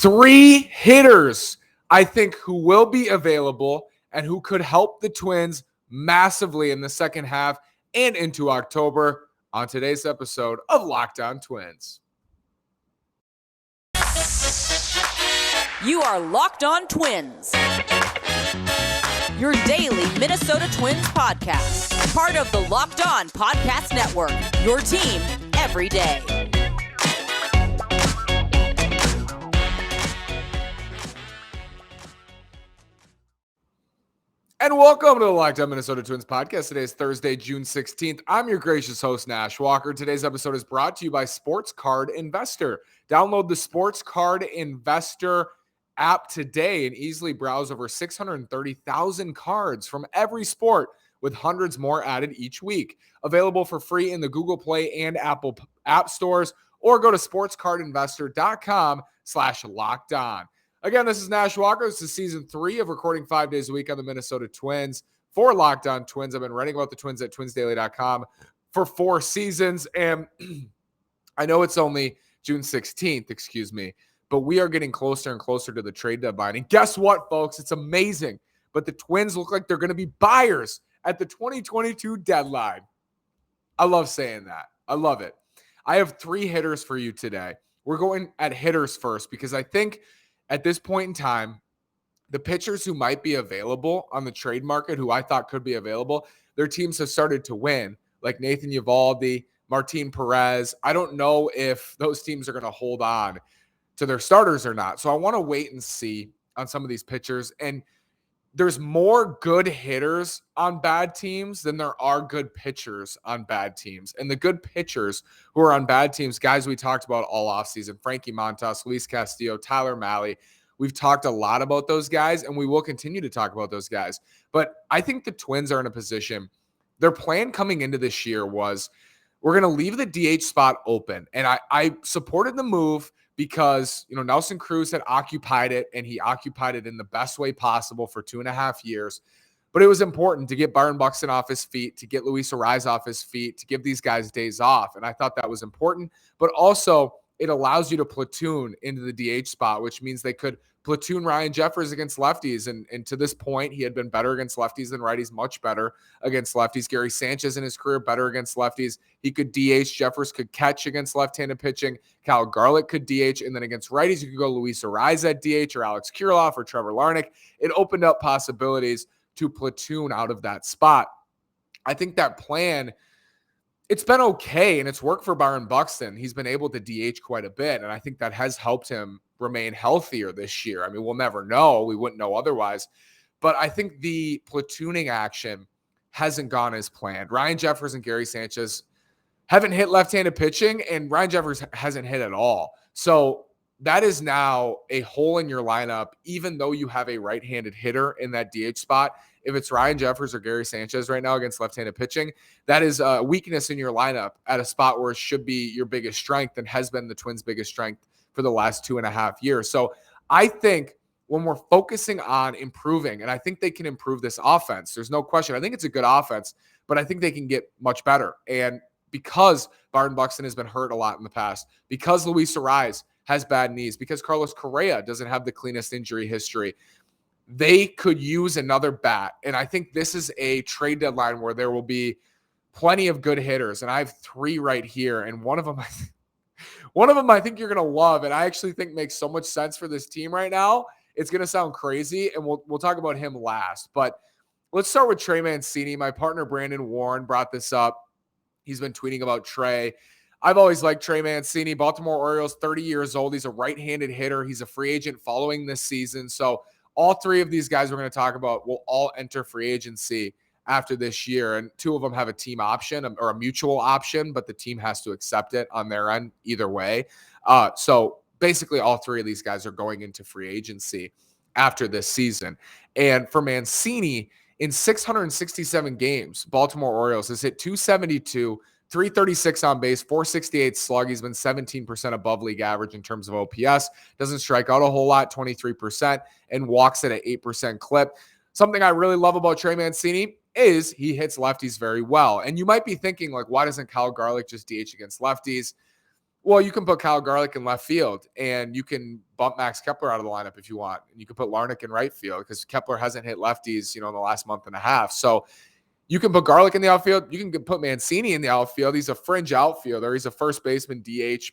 Three hitters, I think, who will be available and who could help the Twins massively in the second half and into October on today's episode of Locked On Twins. You are Locked On Twins, your daily Minnesota Twins podcast, part of the Locked On Podcast Network, your team every day. And welcome to the Locked On Minnesota Twins podcast. Today is Thursday, June 16th. I'm your gracious host, Nash Walker. Today's episode is brought to you by Sports Card Investor. Download the Sports Card Investor app today and easily browse over 630,000 cards from every sport, with hundreds more added each week. Available for free in the Google Play and Apple app stores, or go to sportscardinvestor.com/lockedon. Again, this is Nash Walker. This is season 3 of recording 5 days a week on the Minnesota Twins for Locked On Twins. I've been writing about the Twins at twinsdaily.com for 4 seasons, and I know it's only June 16th, but we are getting closer and closer to the trade deadline. And guess what, folks? It's amazing, but the Twins look like they're going to be buyers at the 2022 deadline. I love saying that. I love it. I have 3 hitters for you today. We're going at hitters first because I think at this point in time, the pitchers who might be available on the trade market, who I thought could be available, their teams have started to win, like Nathan Eovaldi, Martin Perez. I don't know if those teams are going to hold on to their starters or not. So I want to wait and see on some of these pitchers. And there's more good hitters on bad teams than there are good pitchers on bad teams. And the good pitchers who are on bad teams, guys we talked about all offseason, Frankie Montas, Luis Castillo, Tyler Mahle. We've talked a lot about those guys, and we will continue to talk about those guys. But I think the Twins are in a position, their plan coming into this year was, we're going to leave the DH spot open. And I supported the move because, Nelson Cruz had occupied it, and he occupied it in the best way possible for 2.5 years. But it was important to get Byron Buxton off his feet, to get Luis Arraez off his feet, to give these guys days off. And I thought that was important. But also, it allows you to platoon into the DH spot, which means they could platoon Ryan Jeffers against lefties. And to this point, he had been better against lefties than righties, much better against lefties. Gary Sanchez in his career, better against lefties. He could DH. Jeffers could catch against left-handed pitching. Kyle Garlick could DH. And then against righties, you could go Luis Arraez at DH or Alex Kirilloff or Trevor Larnach. It opened up possibilities to platoon out of that spot. I think that plan, it's been okay, and it's worked for Byron Buxton. He's been able to DH quite a bit, and I think that has helped him remain healthier this year. I mean, we'll never know. We wouldn't know otherwise. But I think the platooning action hasn't gone as planned. Ryan Jeffers and Gary Sanchez haven't hit left-handed pitching, and Ryan Jeffers hasn't hit at all. So that is now a hole in your lineup, even though you have a right-handed hitter in that DH spot. If it's Ryan Jeffers or Gary Sanchez right now against left-handed pitching, that is a weakness in your lineup at a spot where it should be your biggest strength and has been the Twins' biggest strength for the last 2.5 years. So I think when we're focusing on improving, and I think they can improve this offense, there's no question. I think it's a good offense, but I think they can get much better. And because Byron Buxton has been hurt a lot in the past, because Luis Arraez has bad knees, because Carlos Correa doesn't have the cleanest injury history, they could use another bat. And I think this is a trade deadline where there will be plenty of good hitters. And I have 3 right here. And one of them I think you're going to love. And I actually think makes so much sense for this team right now. It's going to sound crazy. And we'll talk about him last. But let's start with Trey Mancini. My partner, Brandon Warren, brought this up. He's been tweeting about Trey. I've always liked Trey Mancini. Baltimore Orioles, 30 years old. He's a right-handed hitter. He's a free agent following this season. So all 3 of these guys we're going to talk about will all enter free agency after this year. And 2 of them have a team option or a mutual option, but the team has to accept it on their end either way. So basically all 3 of these guys are going into free agency after this season. And for Mancini, in 667 games, Baltimore Orioles has hit 272, 336 on base, 468 slug. He's been 17% above league average in terms of OPS. Doesn't strike out a whole lot, 23%, and walks at an 8% clip. Something I really love about Trey Mancini is he hits lefties very well. And you might be thinking, like, why doesn't Kyle Garlick just DH against lefties? Well, you can put Kyle Garlick in left field, and you can bump Max Kepler out of the lineup if you want. And you can put Larnach in right field because Kepler hasn't hit lefties, in the last month and a half. So you can put Garlick in the outfield. You can put Mancini in the outfield. He's a fringe outfielder. He's a first baseman, DH,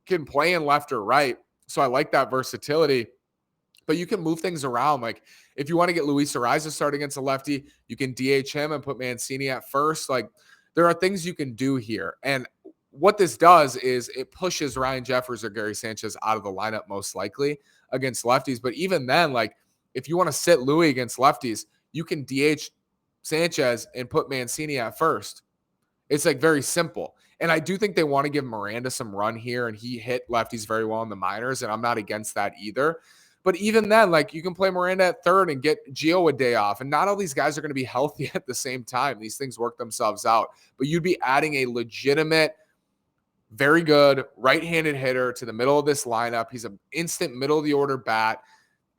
can play in left or right. So I like that versatility. But you can move things around. Like if you want to get Luis Ariza to start against a lefty, you can DH him and put Mancini at first. Like there are things you can do here. And what this does is it pushes Ryan Jeffers or Gary Sanchez out of the lineup most likely against lefties. But even then, like if you want to sit Louis against lefties, you can DH Sanchez and put Mancini at first. It's like very simple. And I do think they want to give Miranda some run here, and he hit lefties very well in the minors, and I'm not against that either. But even then, like you can play Miranda at third and get Gio a day off. And not all these guys are going to be healthy at the same time. These things work themselves out. But you'd be adding a legitimate, very good right-handed hitter to the middle of this lineup. He's an instant middle of the order bat.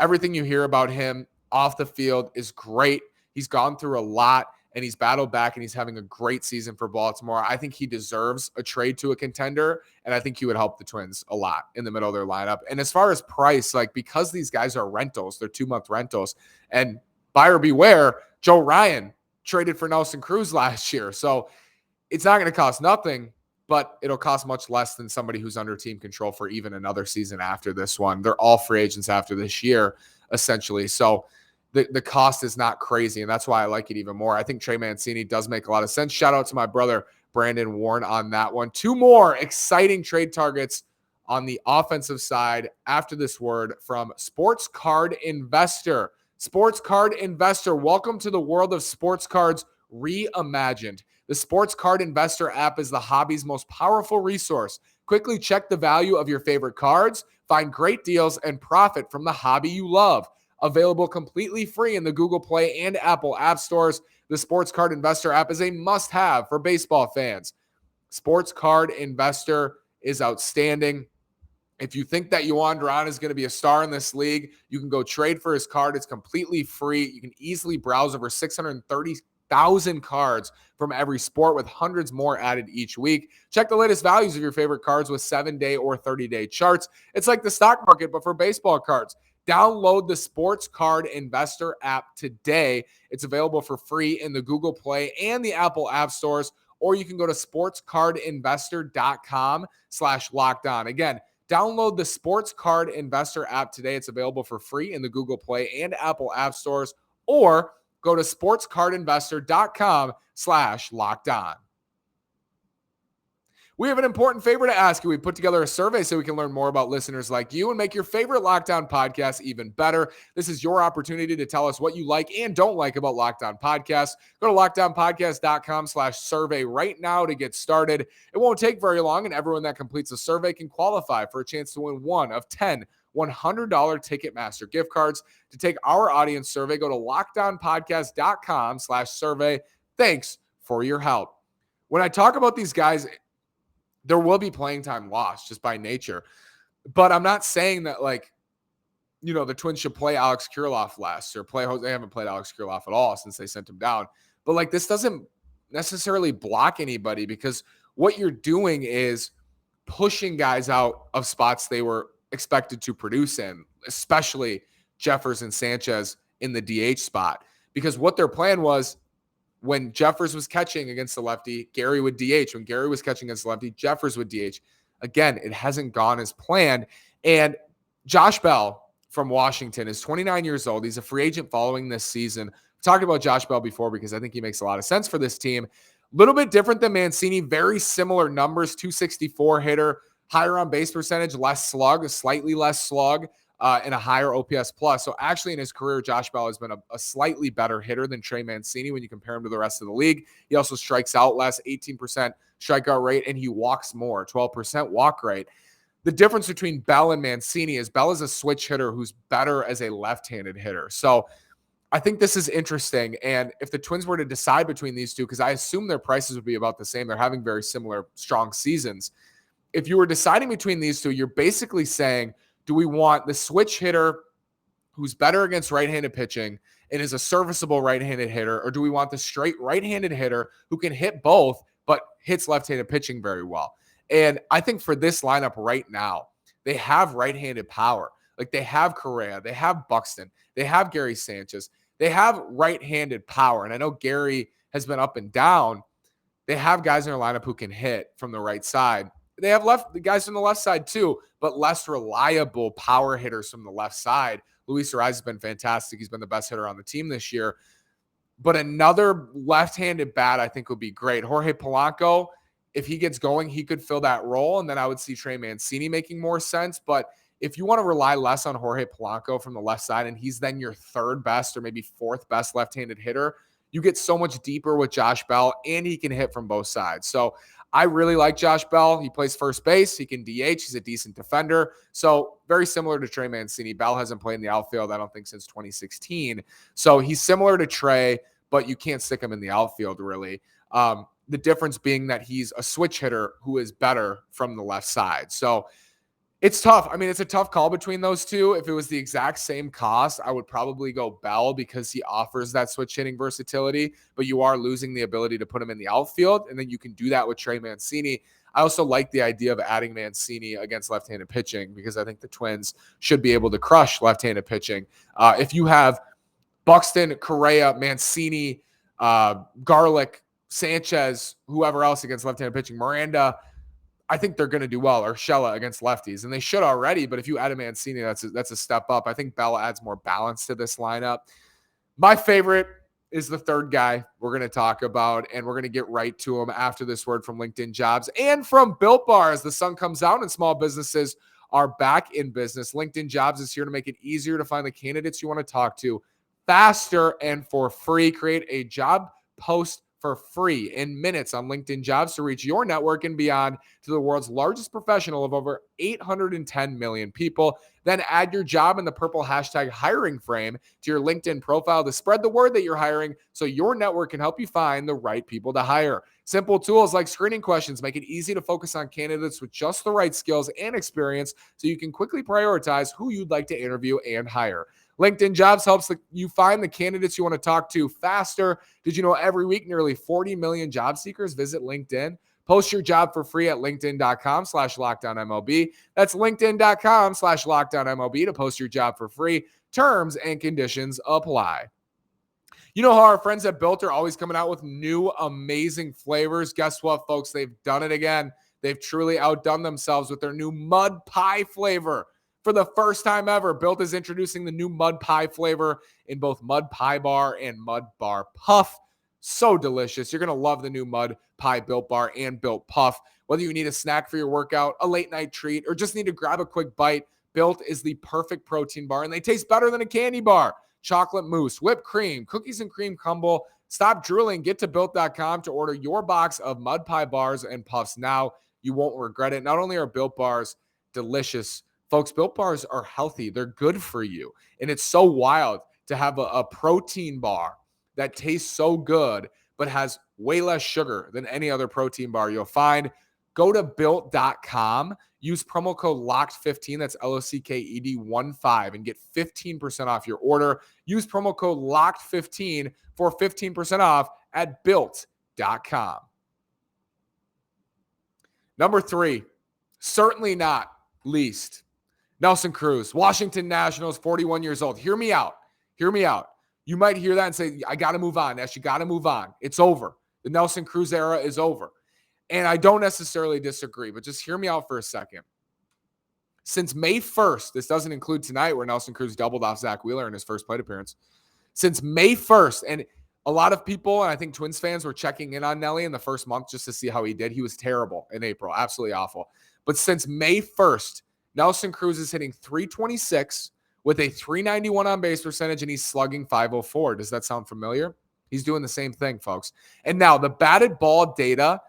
Everything you hear about him off the field is great. He's gone through a lot, and he's battled back, and he's having a great season for Baltimore. I think he deserves a trade to a contender, and I think he would help the Twins a lot in the middle of their lineup. And as far as price, like because these guys are rentals, they're 2-month rentals, and buyer beware, Joe Ryan traded for Nelson Cruz last year. So it's not going to cost nothing, but it'll cost much less than somebody who's under team control for even another season after this one. They're all free agents after this year, essentially. So the cost is not crazy, and that's why I like it even more. I think Trey Mancini does make a lot of sense. Shout out to my brother, Brandon Warren, on that one. 2 more exciting trade targets on the offensive side after this word from Sports Card Investor. Sports Card Investor, welcome to the world of sports cards reimagined. The Sports Card Investor app is the hobby's most powerful resource. Quickly check the value of your favorite cards, find great deals, and profit from the hobby you love. Available completely free in the Google Play and Apple App Stores, the Sports Card Investor app is a must-have for baseball fans. Sports Card Investor is outstanding. If you think that Yohan Duran is going to be a star in this league, you can go trade for his card. It's completely free. You can easily browse over 630,000 cards from every sport with hundreds more added each week. Check the latest values of your favorite cards with 7-day or 30-day charts. It's like the stock market, but for baseball cards. Download the Sports Card Investor app today. It's available for free in the Google Play and the Apple App Stores, or you can go to sportscardinvestor.com/lockedon. Again, download the Sports Card Investor app today. It's available for free in the Google Play and Apple App Stores, or go to sportscardinvestor.com/lockedon. We have an important favor to ask you. We put together a survey so we can learn more about listeners like you and make your favorite Locked On podcast even better. This is your opportunity to tell us what you like and don't like about Locked On Podcasts. Go to lockedonpodcast.com/survey right now to get started. It won't take very long, and everyone that completes the survey can qualify for a chance to win one of 10 $100 Ticketmaster gift cards. To take our audience survey, go to lockedonpodcast.com/survey. Thanks for your help. When I talk about these guys, there will be playing time lost just by nature. But I'm not saying that, like, the Twins should play Alex Kirilloff less or play Jose. They haven't played Alex Kirilloff at all since they sent him down. But, like, this doesn't necessarily block anybody, because what you're doing is pushing guys out of spots they were expected to produce in, especially Jeffers and Sanchez in the DH spot. Because what their plan was, when Jeffers was catching against the lefty, Gary would DH. When Gary was catching against the lefty, Jeffers would DH. Again, it hasn't gone as planned. And Josh Bell from Washington is 29 years old. He's a free agent following this season. I've talked about Josh Bell before because I think he makes a lot of sense for this team. A little bit different than Mancini, very similar numbers, 264 hitter, higher on base percentage, less slug, slightly less slug, and a higher OPS plus. So actually in his career, Josh Bell has been a slightly better hitter than Trey Mancini when you compare him to the rest of the league. He also strikes out less, 18% strikeout rate, and he walks more, 12% walk rate. The difference between Bell and Mancini is Bell is a switch hitter who's better as a left-handed hitter. So I think this is interesting. And if the Twins were to decide between these two, because I assume their prices would be about the same, they're having very similar strong seasons. If you were deciding between these two, you're basically saying, do we want the switch hitter who's better against right-handed pitching and is a serviceable right-handed hitter, or do we want the straight right-handed hitter who can hit both but hits left-handed pitching very well? And I think for this lineup right now, they have right-handed power. Like they have Correa, they have Buxton, they have Gary Sanchez, they have right-handed power. And I know Gary has been up and down. They have guys in their lineup who can hit from the right side. They have the guys from the left side too, but less reliable power hitters from the left side. Luis Ariz has been fantastic. He's been the best hitter on the team this year. But another left-handed bat I think would be great. Jorge Polanco, if he gets going, he could fill that role. And then I would see Trey Mancini making more sense. But if you want to rely less on Jorge Polanco from the left side, and he's then your third best or maybe fourth best left-handed hitter, you get so much deeper with Josh Bell, and he can hit from both sides. So I really like Josh Bell. He plays first base. He can DH. He's a decent defender. So very similar to Trey Mancini. Bell hasn't played in the outfield, I don't think, since 2016. So he's similar to Trey, but you can't stick him in the outfield, really. The difference being that he's a switch hitter who is better from the left side. So it's tough. I mean, it's a tough call between those two. If it was the exact same cost, I would probably go Bell because he offers that switch hitting versatility, but you are losing the ability to put him in the outfield, and then you can do that with Trey Mancini. I also like the idea of adding Mancini against left-handed pitching because I think the Twins should be able to crush left-handed pitching. If you have Buxton, Correa, Mancini, Garlick, Sanchez, whoever else against left-handed pitching, Miranda, I think they're going to do well, or Shella against lefties, and they should already. But if you add a Mancini, that's a step up. I think Bell adds more balance to this lineup. My favorite is the third guy we're going to talk about, and we're going to get right to him after this word from LinkedIn Jobs and from Built Bar as the sun comes out and small businesses are back in business. LinkedIn Jobs is here to make it easier to find the candidates you want to talk to faster and for free. Create a job post for free in minutes on LinkedIn Jobs to reach your network and beyond to the world's largest professional of over 810 million people. Then add your job in the purple hashtag hiring frame to your LinkedIn profile to spread the word that you're hiring so your network can help you find the right people to hire. Simple tools like screening questions make it easy to focus on candidates with just the right skills and experience so you can quickly prioritize who you'd like to interview and hire. LinkedIn Jobs helps you find the candidates you want to talk to faster. Did you know every week nearly 40 million job seekers visit LinkedIn? Post your job for free at linkedin.com/LocdownMLB. That's linkedin.com/LocdownMLB to post your job for free. Terms and conditions apply. You know how our friends at Built are always coming out with new amazing flavors? Guess what, folks? They've done it again. They've truly outdone themselves with their new mud pie flavor. For the first time ever, Built is introducing the new mud pie flavor in both Mud Pie Bar and Mud Bar Puff. So delicious. You're going to love the new Mud Pie Built Bar and Built Puff. Whether you need a snack for your workout, a late night treat, or just need to grab a quick bite, Built is the perfect protein bar, and they taste better than a candy bar. Chocolate mousse, whipped cream, cookies and cream crumble. Stop drooling. Get to Built.com to order your box of Mud Pie bars and puffs now. You won't regret it. Not only are Built bars delicious, folks, Built bars are healthy. They're good for you. And it's so wild to have a protein bar that tastes so good, but has way less sugar than any other protein bar you'll find. Go to Built.com. Use promo code LOCKED15. That's LOCKED15 and get 15% off your order. Use promo code LOCKED15 for 15% off at Built.com. Number 3, certainly not least, Nelson Cruz, Washington Nationals, 41 years old. Hear me out. Hear me out. You might hear that and say, I got to move on. Nash, you got to move on. It's over. The Nelson Cruz era is over. And I don't necessarily disagree, but just hear me out for a second. Since May 1st, this doesn't include tonight where Nelson Cruz doubled off Zach Wheeler in his first plate appearance. Since May 1st, and a lot of people, and I think Twins fans were checking in on Nelly in the first month just to see how he did. He was terrible in April, absolutely awful. But since May 1st, Nelson Cruz is hitting .326 with a .391 on-base percentage, and he's slugging .504. Does that sound familiar? He's doing the same thing, folks. And now the batted ball data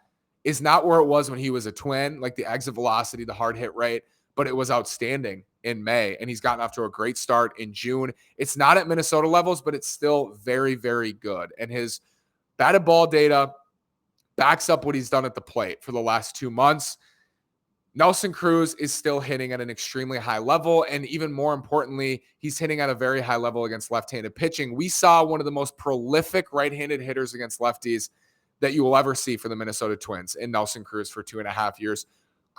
is not where it was when he was a Twin, like the exit velocity, the hard hit rate, but it was outstanding in May, and he's gotten off to a great start in June. It's not at Minnesota levels, but it's still very, very good. And his batted ball data backs up what he's done at the plate for the last 2 months. Nelson Cruz is still hitting at an extremely high level, and even more importantly, he's hitting at a very high level against left-handed pitching. We saw one of the most prolific right-handed hitters against lefties that you will ever see for the Minnesota Twins in Nelson Cruz for 2.5 years.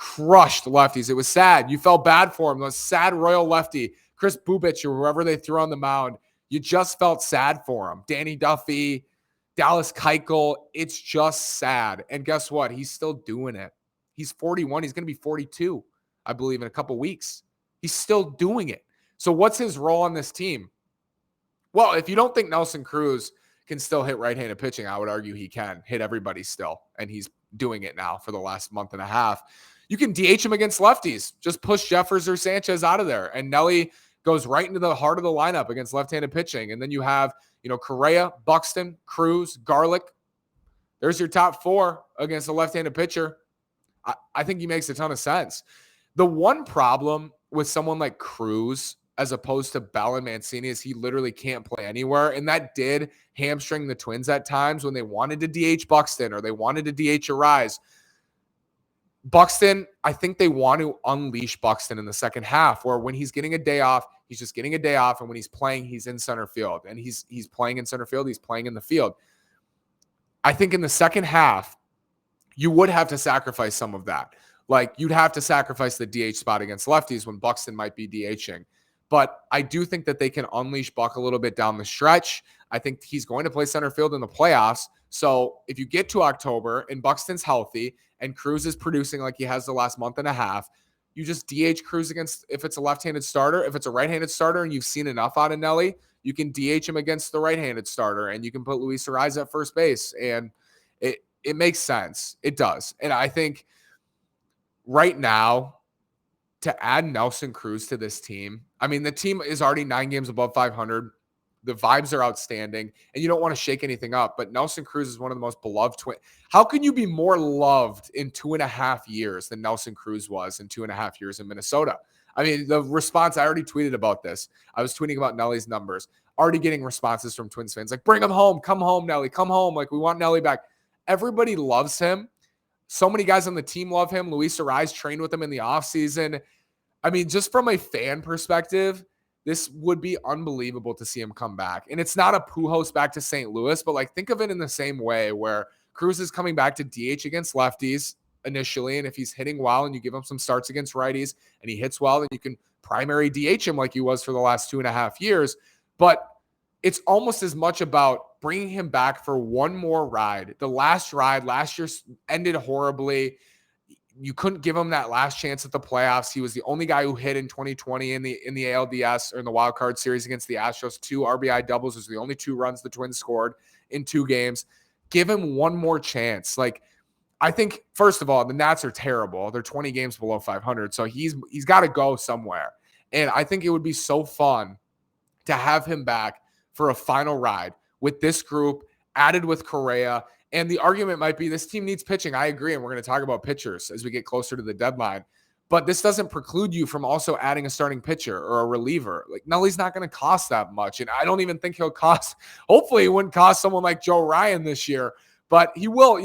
crushed lefties. It was sad. You felt bad for him. Those sad Royal lefty, Chris Bubich or whoever they threw on the mound. You just felt sad for him. Danny Duffy, Dallas Keuchel. It's just sad. And guess what? He's still doing it. He's 41. He's going to be 42, I believe, in a couple weeks. He's still doing it. So what's his role on this team? Well, if you don't think Nelson Cruz can still hit right-handed pitching, I would argue he can hit everybody still. And he's doing it now for the last month and a half. You can DH him against lefties. Just push Jeffers or Sanchez out of there. And Nelly goes right into the heart of the lineup against left-handed pitching. And then you have, Correa, Buxton, Cruz, Garlick. There's your top four against a left-handed pitcher. I think he makes a ton of sense. The one problem with someone like Cruz as opposed to Bell and Mancini is he literally can't play anywhere. And that did hamstring the Twins at times when they wanted to DH Buxton or they wanted to DH Arise. Buxton, I think they want to unleash Buxton in the second half, where when he's getting a day off, he's just getting a day off. And when he's playing, he's in center field. And he's playing in center field. He's playing in the field. I think in the second half, you would have to sacrifice some of that. Like, you'd have to sacrifice the DH spot against lefties when Buxton might be DHing. But I do think that they can unleash Buck a little bit down the stretch. I think he's going to play center field in the playoffs. So if you get to October and Buxton's healthy and Cruz is producing like he has the last month and a half, you just DH Cruz against, if it's a left-handed starter. If it's a right-handed starter and you've seen enough out of Nelly, you can DH him against the right-handed starter and you can put Luis Ariz at first base. And it makes sense. It does. And I think right now, to add Nelson Cruz to this team, I mean, the team is already 9 games above 500. The vibes are outstanding, and you don't want to shake anything up, but Nelson Cruz is one of the most beloved twins. How can you be more loved in 2.5 years than Nelson Cruz was in 2.5 years in Minnesota? I mean, the response, I already tweeted about this. I was tweeting about Nelly's numbers, already getting responses from Twins fans like, bring him home, come home, Nelly, come home. Like, we want Nelly back. Everybody loves him. So many guys on the team love him. Luis Ariz trained with him in the offseason. I mean, just from a fan perspective, this would be unbelievable to see him come back. And it's not a Pujols back to St. Louis, but like, think of it in the same way where Cruz is coming back to DH against lefties initially. And if he's hitting well and you give him some starts against righties and he hits well, then you can primary DH him like he was for the last 2.5 years. But it's almost as much about bringing him back for one more ride. The last ride last year ended horribly. You couldn't give him that last chance at the playoffs. He was the only guy who hit in 2020 in the ALDS or in the wild card series against the Astros. 2 RBI doubles was the only 2 runs the Twins scored in 2 games. Give him one more chance. Like, I think, first of all, the Nats are terrible. They're 20 games below 500, so he's got to go somewhere. And I think it would be so fun to have him back for a final ride with this group, added with Correa. And the argument might be this team needs pitching. I agree, and we're going to talk about pitchers as we get closer to the deadline. But this doesn't preclude you from also adding a starting pitcher or a reliever. Like, Nelly's not going to cost that much. And I don't even think he'll cost – hopefully, he wouldn't cost someone like Joe Ryan this year. But he will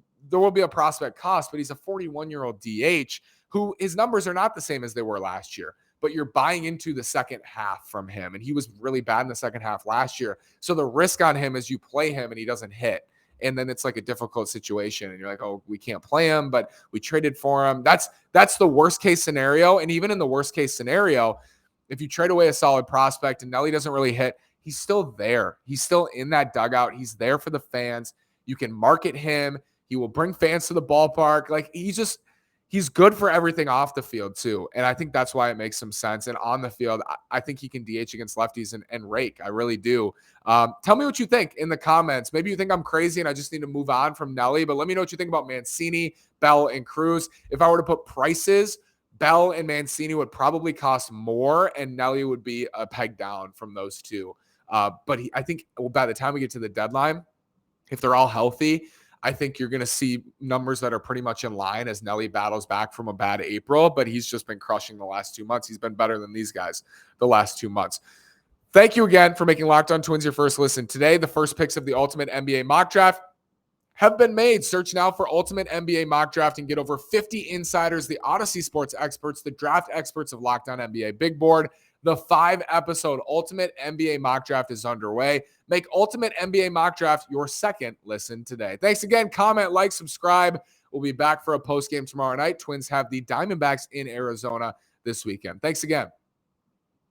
– there will be a prospect cost. But he's a 41-year-old DH who his numbers are not the same as they were last year. But you're buying into the second half from him. And he was really bad in the second half last year. So the risk on him is you play him and he doesn't hit. And then it's like a difficult situation. And you're like, oh, we can't play him, but we traded for him. That's the worst case scenario. And even in the worst case scenario, if you trade away a solid prospect and Nelly doesn't really hit, he's still there. He's still in that dugout. He's there for the fans. You can market him. He will bring fans to the ballpark. Like, he's good for everything off the field too. And I think that's why it makes some sense. And on the field, I think he can DH against lefties and rake. I really do. Tell me what you think in the comments. Maybe you think I'm crazy and I just need to move on from Nelly, but let me know what you think about Mancini, Bell, and Cruz. If I were to put prices, Bell and Mancini would probably cost more and Nelly would be a peg down from those two. But I think by the time we get to the deadline, if they're all healthy, I think you're going to see numbers that are pretty much in line as Nelly battles back from a bad April, but he's just been crushing the last 2 months. He's been better than these guys the last 2 months. Thank you again for making Locked On Twins your first listen. Today, the first picks of the Ultimate NBA Mock Draft have been made. Search now for Ultimate NBA Mock Draft and get over 50 insiders, the Odyssey Sports experts, the draft experts of Locked On NBA Big Board. The 5-episode Ultimate NBA Mock Draft is underway. Make Ultimate NBA Mock Draft your second listen today. Thanks again. Comment, like, subscribe. We'll be back for a post game tomorrow night. Twins have the Diamondbacks in Arizona this weekend. Thanks again.